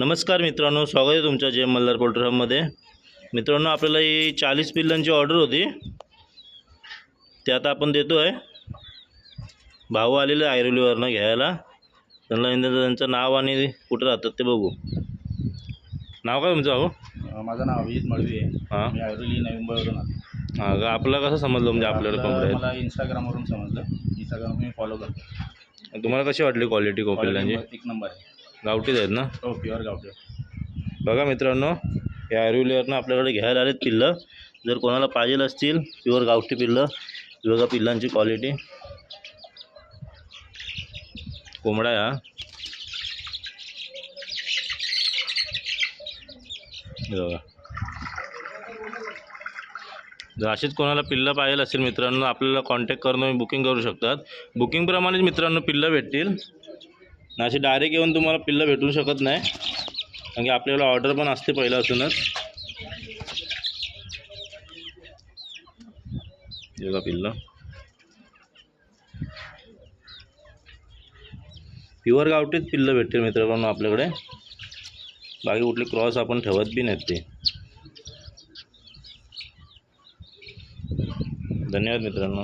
नमस्कार मित्रांनो, स्वागत आहे तुमच्या जय मल्हार पोल्ट्री फार्ममध्ये। मित्रांनो, आपल्याला ही 40 पिल्लांची ऑर्डर होती, ते आता आपण देतो आहे। भाऊ आलेले ऐरोलीवरनं घ्यायला, त्यांचं नाव आणि कुठं राहतात ते बघू। नाव काय तुमचं भाऊ? माझं नाव अभिजित मळवी आहे। हां, मी ऐरोली नवी मुंबईवरून आलो। हां का? आपलं कसं समजलं म्हणजे आपल्याला कोंबड्या मला इंस्टाग्रामवरून समजलं। इंस्टाग्राम मी फॉलो करतो। आहेत? तुम्हाला कशी वाटली क्वालिटी पिल्लांची? एक नंबर आहे। गावठीच आहेत ना? हो, प्युअर गावठी। बघा मित्रांनो, या ऐरोलीवरनं आपल्याकडे घ्यायला आलेत पिल्लं। जर कोणाला पाहिजे असतील प्युअर गावठी पिल्लं, बघा पिल्लांची क्वालिटी। कोंबडा आहे हा, बघा। जर अशीच कोणाला पिल्लं पाहिजे असेल मित्रांनो, आपल्याला कॉन्टॅक्ट करून तुम्ही बुकिंग करू शकतात। बुकिंगप्रमाणेच मित्रांनो पिल्लं भेटतील, अशी डायरेक्ट येऊन तुम्हाला पिल्लं भेटू शकत नाही, कारण की आपल्याला ऑर्डर पण असते पहिल्यापासूनच। बघा पिल्लं, प्युअर गावठीच पिल्लं भेटतील मित्रांनो आपल्याकडे, बाकी कुठले क्रॉस आपण ठेवत बी नाहीत ते। धन्यवाद मित्रांनो।